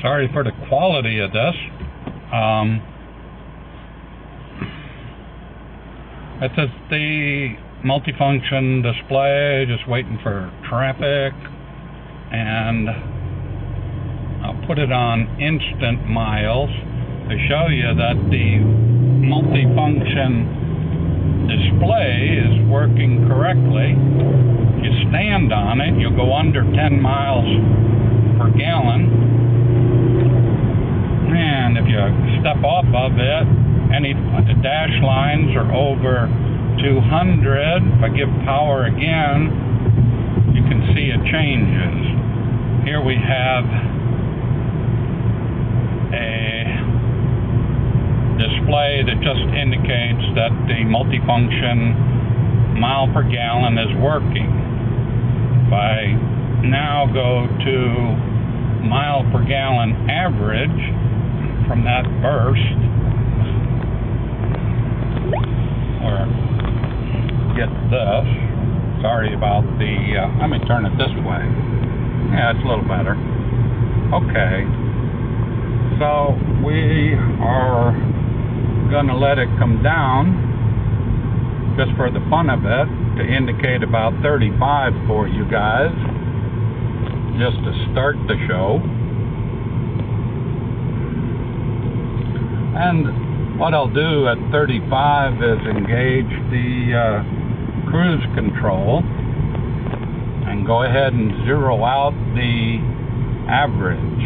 Sorry for the quality of this. It's just the multifunction display, just waiting for traffic, and I'll put it on instant miles to show you that the multifunction display is working correctly. If you stand on it, you'll go under 10 miles per gallon, and if you step off of it, the dash lines are over 200. If I give power again, you can see it changes. Here we have a display that just indicates that the multifunction mile per gallon is working. If I now go to mile per gallon average from that burst, or get this, sorry about the, let me turn it this way. Yeah, it's a little better. Okay, so we are gonna let it come down just for the fun of it to indicate about 35 for you guys, just to start the show. And what I'll do at 35 is engage the cruise control and go ahead and zero out the average.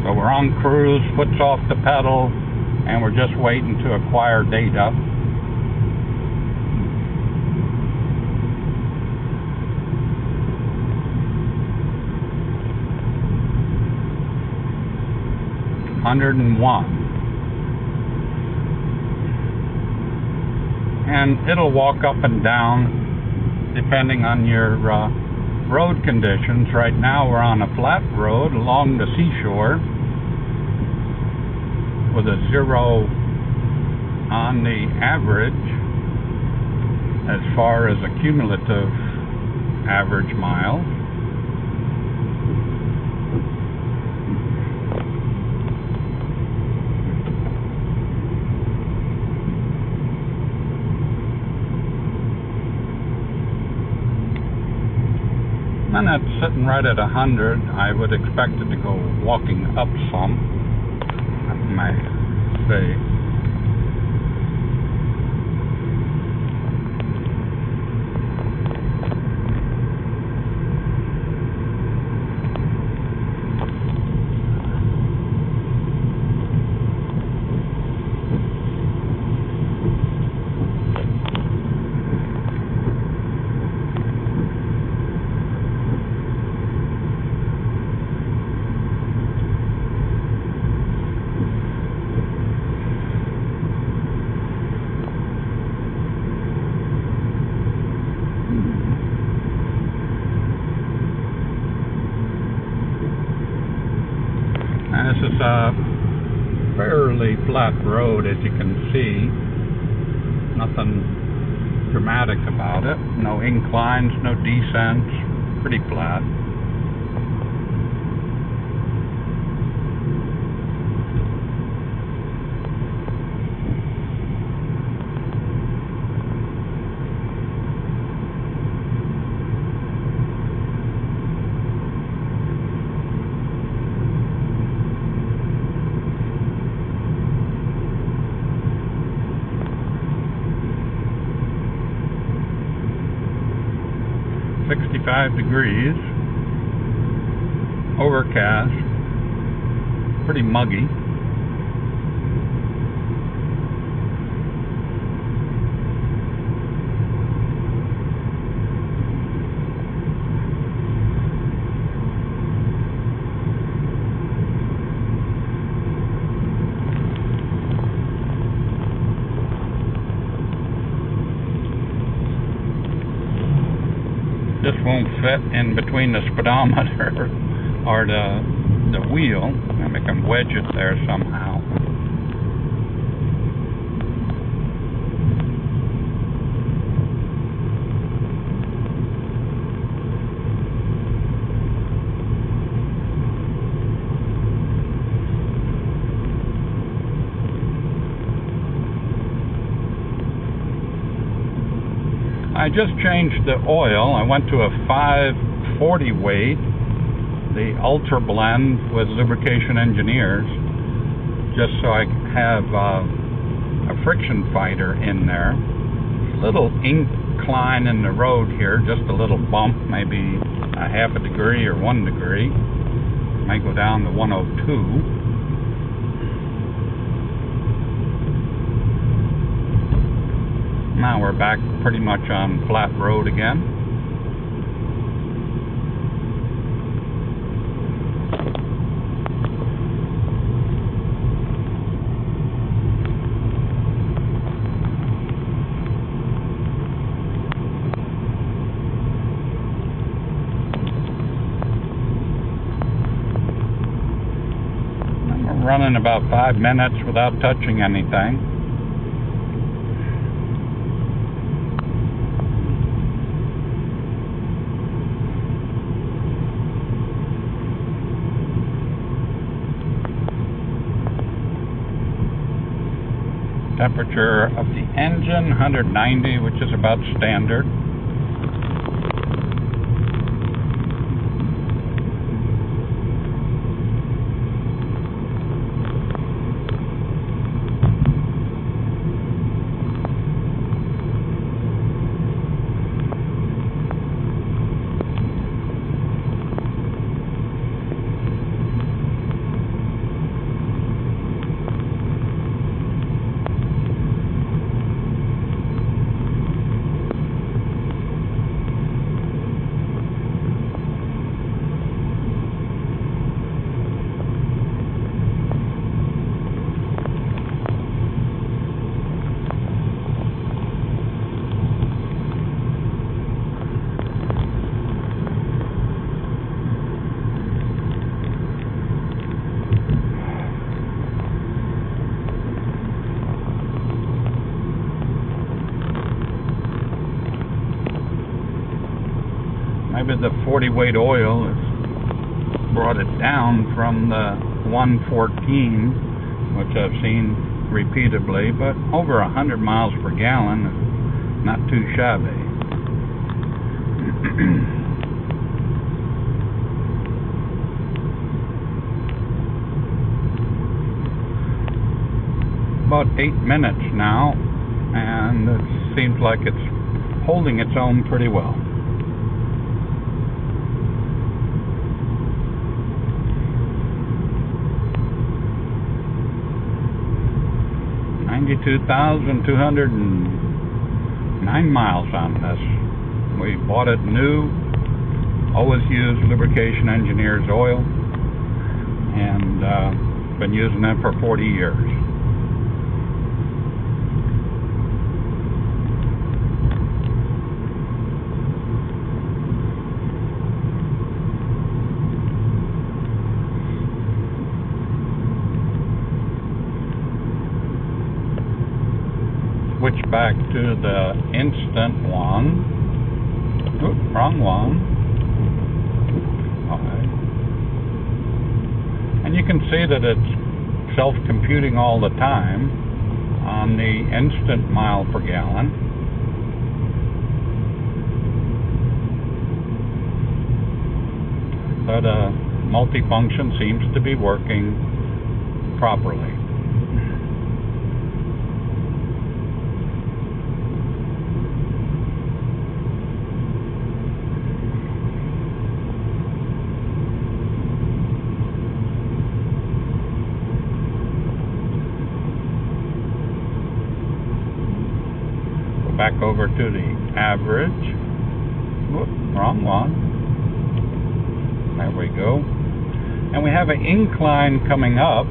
So we're on cruise, foot's off the pedal, and we're just waiting to acquire data. And it'll walk up and down depending on your road conditions. Right now we're on a flat road along the seashore with a 0 on the average as far as a cumulative average mile. And it's sitting right at 100. I would expect it to go walking up some. That may say. This is a fairly flat road, as you can see. Nothing dramatic about it. No inclines, no descents. Pretty flat. Degrees, overcast, pretty muggy. This won't fit in between the speedometer or the wheel. Maybe I can wedge it there somehow. I just changed the oil. I went to a 540 weight, the Ultra Blend with Lubrication Engineers, just so I have a friction fighter in there. Little incline in the road here, just a little bump, maybe a half a degree or 1 degree. Might go down to 102. Now we're back pretty much on flat road again. Running about 5 minutes without touching anything. Temperature of the engine 190, which is about standard. Maybe the 40 weight oil has brought it down from the 114, which I've seen repeatedly, but over 100 miles per gallon is not too shabby. About 8 minutes now, and it seems like it's holding its own pretty well. 92,209 miles on this. We bought it new, always used Lubrication Engineers oil, and been using it for 40 years. Switch back to the instant one. Oops, wrong one. Alright. And you can see that it's self-computing all the time on the instant mile per gallon. But multifunction seems to be working properly. Back over to the average. Whoop, wrong one. There we go. And we have an incline coming up.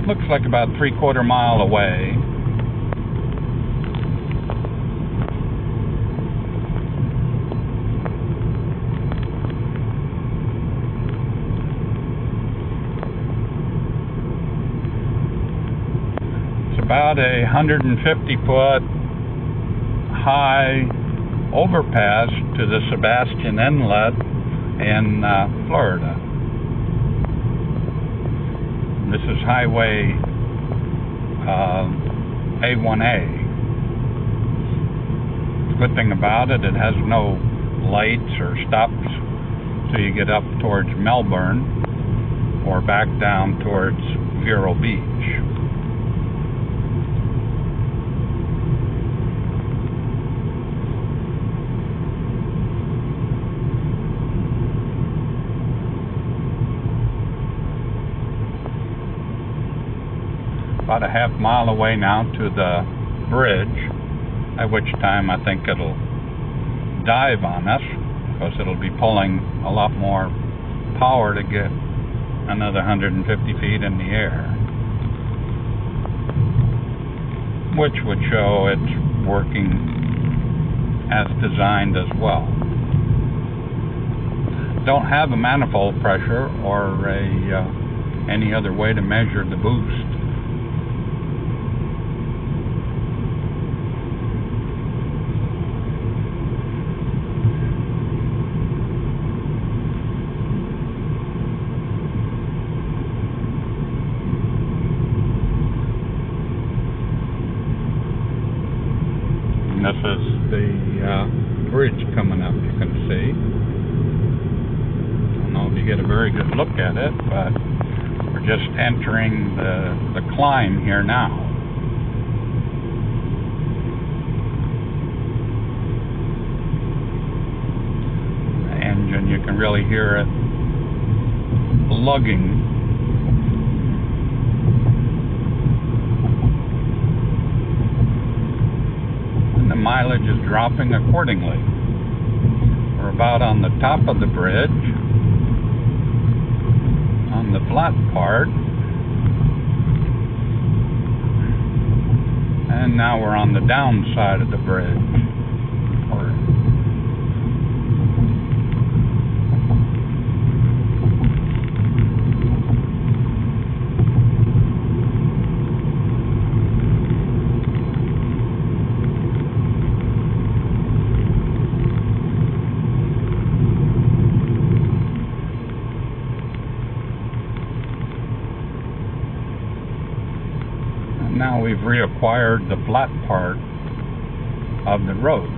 Looks like about 3/4 mile away. About a 150-foot high overpass to the Sebastian Inlet in Florida. This is Highway A1A. Good thing about it, it has no lights or stops till you get up towards Melbourne or back down towards Vero Beach. About a half mile away now to the bridge, at which time I think it'll dive on us because it'll be pulling a lot more power to get another 150 feet in the air, which would show it's working as designed as well. Don't have a manifold pressure or any other way to measure the boost. This is the bridge coming up, you can see. I don't know if you get a very good look at it, but we're just entering the climb here now. The engine, you can really hear it lugging. Mileage is dropping accordingly. We're about on the top of the bridge, on the flat part, and now we're on the downside of the bridge. Now we've reacquired the flat part of the road.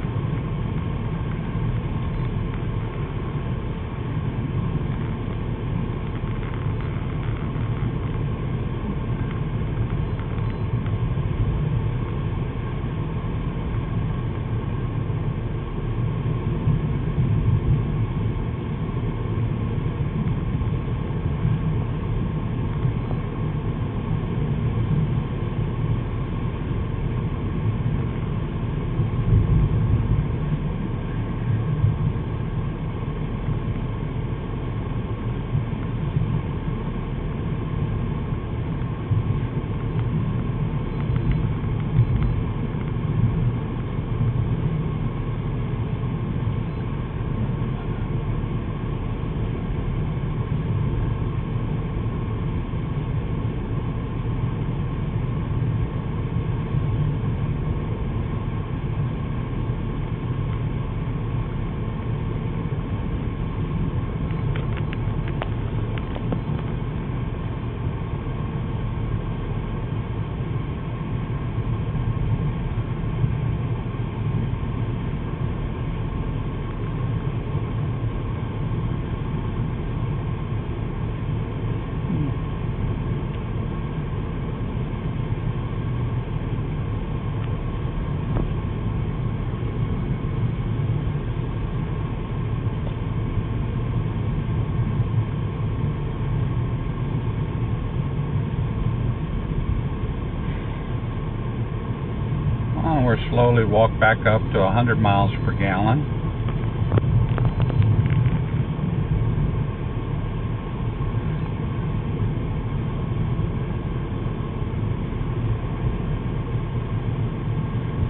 We're slowly walk back up to 100 miles per gallon.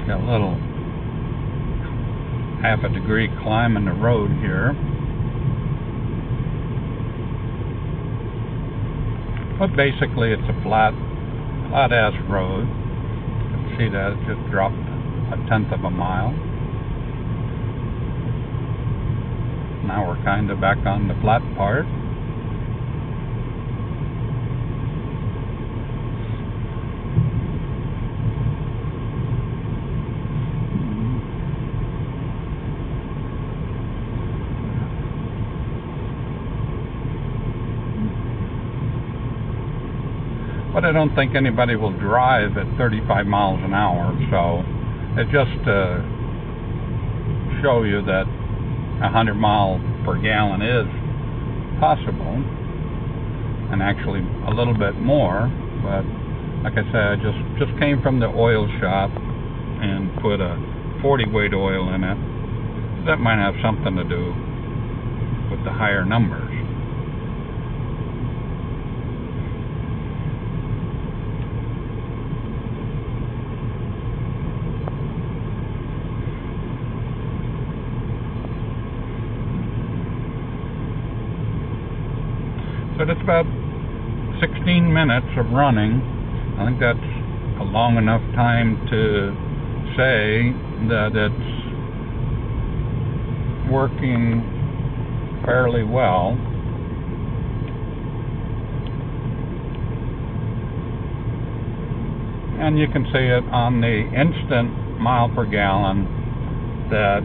Got a little half a degree climb in the road here. But basically it's a flat ass road. You can see that it just dropped 1/10 of a mile. Now we're kind of back on the flat part. I don't think anybody will drive at 35 miles an hour, so it's just to show you that 100 miles per gallon is possible, and actually a little bit more. But like I said, I just came from the oil shop and put a 40 weight oil in it. That might have something to do with the higher numbers. So that's about 16 minutes of running. I think that's a long enough time to say that it's working fairly well. And you can see it on the instant mile per gallon that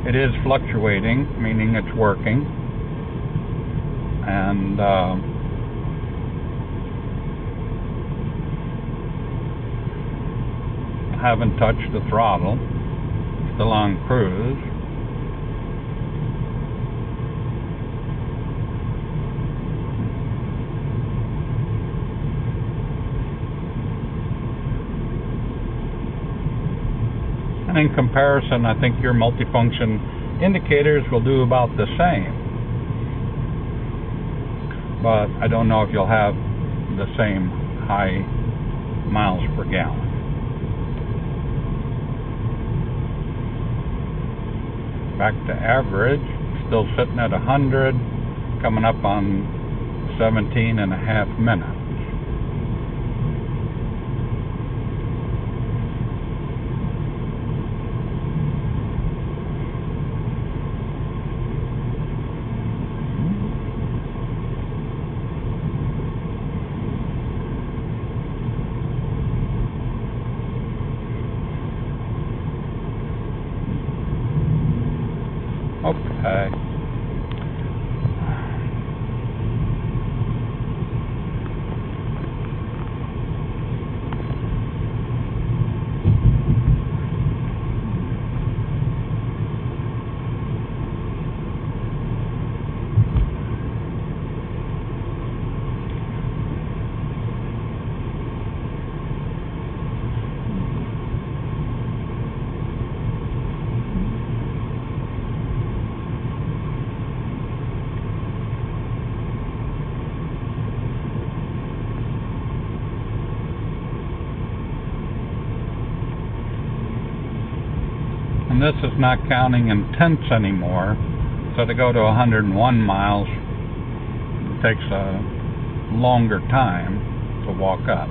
it is fluctuating, meaning it's working. And haven't touched the throttle, still on cruise. And in comparison, I think your multifunction indicators will do about the same. But I don't know if you'll have the same high miles per gallon. Back to average, still sitting at 100, coming up on 17.5 minutes. Okay. And this is not counting in tenths anymore, so to go to 101 miles it takes a longer time to walk up.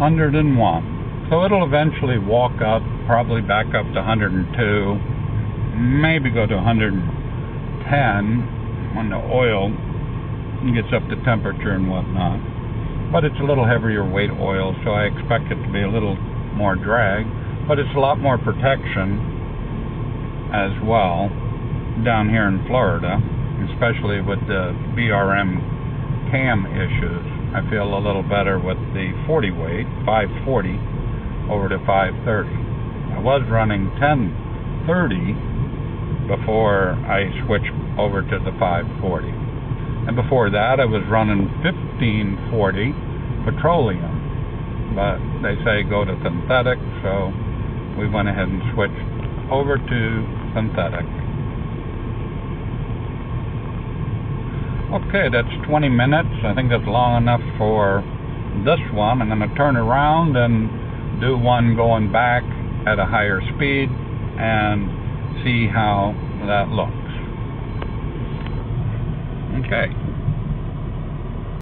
$101. So it'll eventually walk up, probably back up to 102, maybe go to 110 when the oil gets up to temperature and whatnot. But it's a little heavier weight oil, so I expect it to be a little more drag, but it's a lot more protection as well down here in Florida, especially with the BRM cam issues. I feel a little better with the 40 weight, 540 over to 530. I was running 1030 before I switched over to the 540. And before that I was running 1540 petroleum. But they say go to synthetic, so we went ahead and switched over to synthetic. Okay, that's 20 minutes. I think that's long enough for this one. I'm going to turn around and do one going back at a higher speed and see how that looks. Okay.